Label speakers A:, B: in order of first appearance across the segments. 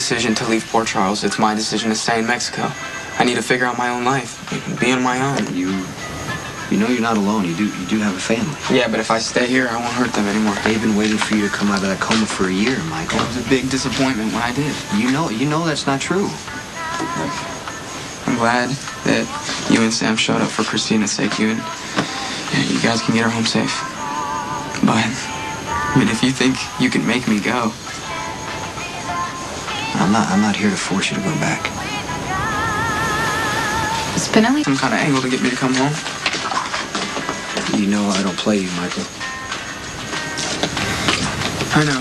A: decision to leave Port Charles. It's my decision to stay in Mexico. I need to figure out my own life, be on my own.
B: You know you're not alone. You do have a family.
A: Yeah, but if I stay here, I won't hurt them anymore.
B: They've been waiting for you to come out of that coma for a year, Michael.
A: It was a big disappointment when I did.
B: You know that's not true.
A: I'm glad that you and Sam showed up for Christina's sake. You guys can get her home safe. But, I mean, if you think you can make me go.
B: I'm not here to force you to go back.
C: Spinelli?
A: Some kind of angle to get me to come home.
B: You know I don't play you, Michael.
A: I know.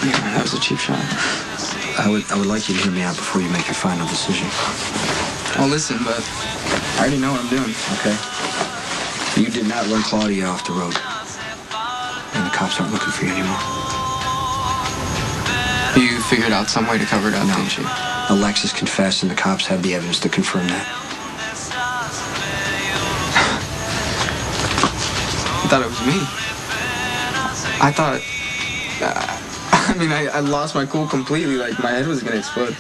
A: Yeah, that was a cheap shot.
B: I would like you to hear me out before you make your final decision.
A: Well, listen, but I already know what I'm doing.
B: Okay. You did not run Claudia off the road. And the cops aren't looking for you anymore.
A: You figured out some way to cover it up, didn't you?
B: Alexis confessed, and the cops have the evidence to confirm that.
A: I thought it was me. I thought... I lost my cool completely. Like, my head was gonna explode.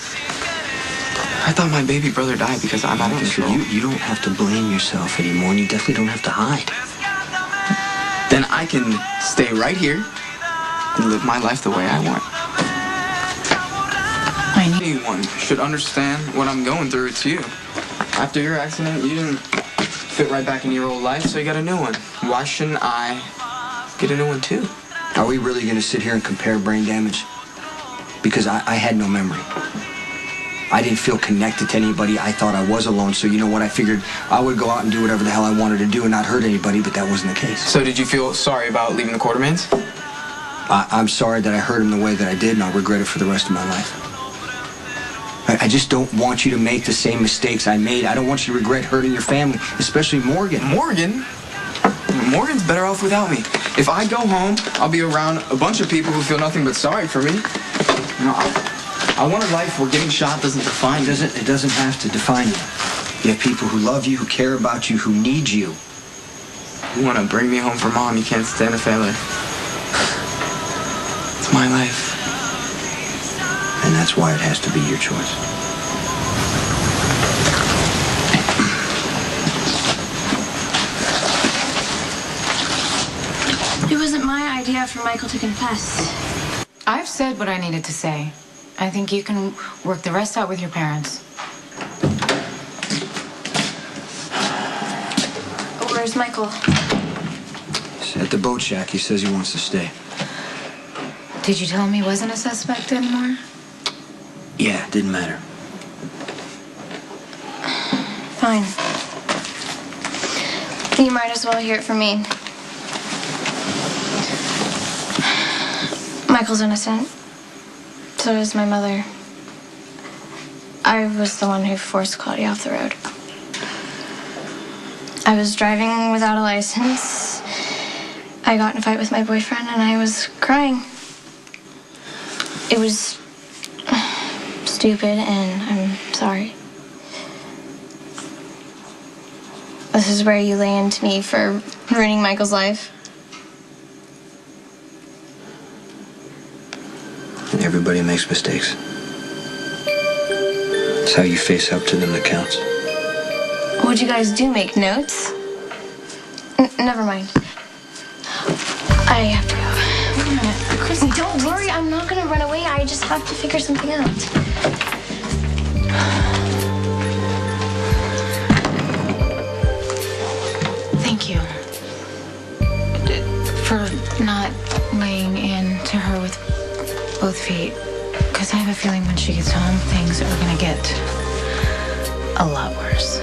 A: I thought my baby brother died because I'm out of control.
B: You don't have to blame yourself anymore, and you definitely don't have to hide.
A: Then I can stay right here and live my life the way I want. Anyone should understand what I'm going through. It's you. After your accident, you didn't fit right back into your old life, so you got a new one. Why shouldn't I get a new one too?
B: Are we really going to sit here and compare brain damage? Because I had no memory. I didn't feel connected to anybody. I thought I was alone, so you know what? I figured I would go out and do whatever the hell I wanted to do and not hurt anybody, but that wasn't the case.
A: So did you feel sorry about leaving the Quartermains?
B: I'm sorry that I hurt him the way that I did, and I'll regret it for the rest of my life. I just don't want you to make the same mistakes I made. I don't want you to regret hurting your family, especially Morgan.
A: Morgan? Morgan's better off without me. If I go home, I'll be around a bunch of people who feel nothing but sorry for me. You know, I want a life where getting shot doesn't define me.
B: It doesn't have to define you. You have people who love you, who care about you, who need you.
A: You want to bring me home for Mom, you can't stand a failure. It's my life.
B: And that's why it has to be your choice.
D: It wasn't my idea for Michael to confess.
C: I've said what I needed to say. I think you can work the rest out with your parents.
D: Where's Michael?
B: He's at the boat shack. He says he wants to stay.
C: Did you tell him he wasn't a suspect anymore?
B: Yeah, it didn't matter.
D: Fine. You might as well hear it from me. Michael's innocent. So is my mother. I was the one who forced Claudia off the road. I was driving without a license. I got in a fight with my boyfriend and I was crying. It was stupid and I'm sorry. This is where you lay into me for ruining Michael's life.
B: Everybody makes mistakes. It's how you face up to them that counts.
D: What'd you guys do, make notes? Never mind. I have to go.
C: Wait a minute. Chrissy,
D: Don't worry, I'm not gonna run away. I just have to figure something out.
C: Thank you for not laying into her with both feet. Because I have a feeling when she gets home, things are going to get a lot worse.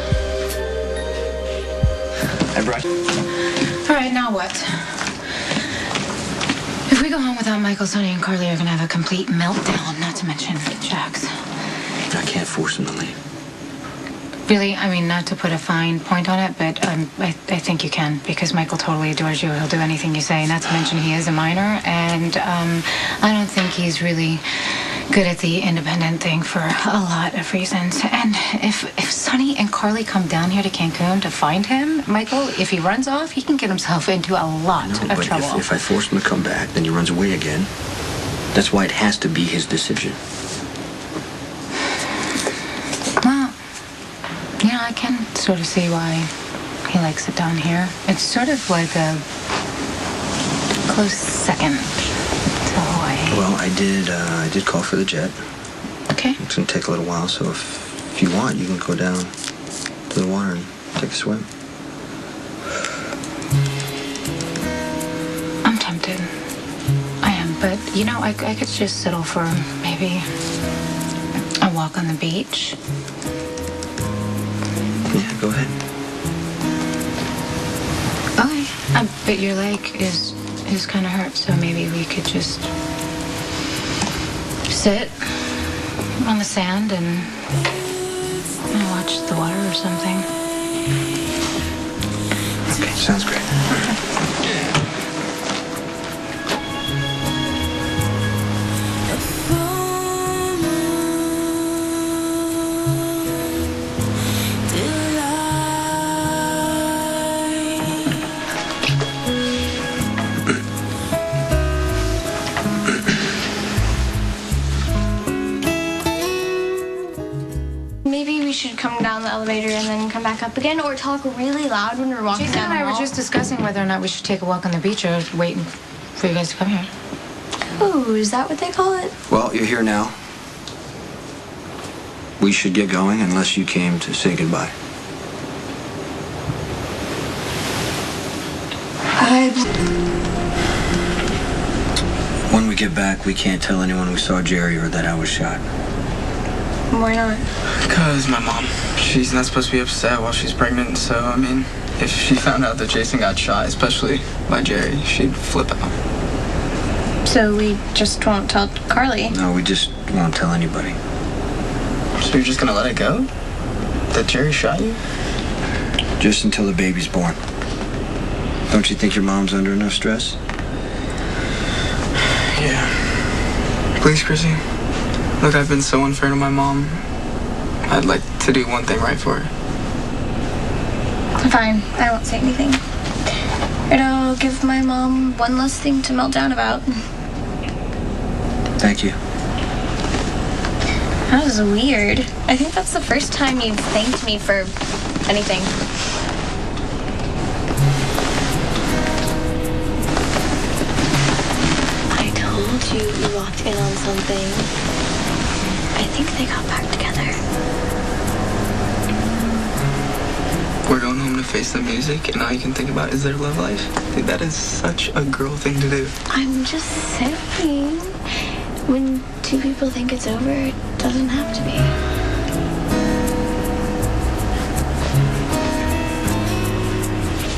A: Hey, Brett.
C: All right, now what? If we go home without Michael, Sonny, and Carly are going to have a complete meltdown, not to mention Jax.
B: I can't force him to leave.
C: Really, I mean, not to put a fine point on it, but I think you can, because Michael totally adores you. He'll do anything you say, not to mention he is a minor, and I don't think he's really good at the independent thing for a lot of reasons. And if Sonny and Carly come down here to Cancun to find him, Michael, if he runs off, he can get himself into a lot of trouble.
B: If I force him to come back, then he runs away again. That's why it has to be his decision.
C: Well, I can sort of see why he likes it down here. It's sort of like a close second to Hawaii.
B: Well, I did call for the jet.
C: Okay.
B: It's gonna take a little while, so if you want, you can go down to the water and take a swim.
C: I'm tempted. I am, but I could just settle for maybe a walk on the beach.
B: Yeah, go ahead.
C: Okay. But your leg is kind of hurt, so maybe we could just sit on the sand and watch the water or something.
B: Okay, sounds great.
D: Maybe we should come down the elevator and then come back up again, or talk really loud when we're walking
C: Jason
D: down
C: and
D: the
C: I were
D: hall.
C: just discussing whether or not we should take a walk on the beach or wait for you guys to come here.
D: Oh, is that what they call it?
B: Well, you're here now. We should get going unless you came to say goodbye. When we get back, we can't tell anyone we saw Jerry or that I was shot.
D: Why not?
A: Because my mom, she's not supposed to be upset while she's pregnant, so, I mean, if she found out that Jason got shot, especially by Jerry, she'd flip out.
D: So we just won't tell Carly.
B: No, we just won't tell anybody.
A: So you're just gonna let it go? That Jerry shot you?
B: Just until the baby's born. Don't you think your mom's under enough stress?
A: Yeah. Please, Chrissy. Look, I've been so unfair to my mom. I'd like to do one thing right for her.
D: Fine, I won't say anything. It'll give my mom one less thing to melt down about.
B: Thank you.
D: That was weird. I think that's the first time you've thanked me for anything. I told you we walked in on something. I think they got back together.
A: We're going home to face the music, and all you can think about is their love life. Dude, that is such a girl thing to do.
D: I'm just saying. When two people think it's over, it doesn't have to be.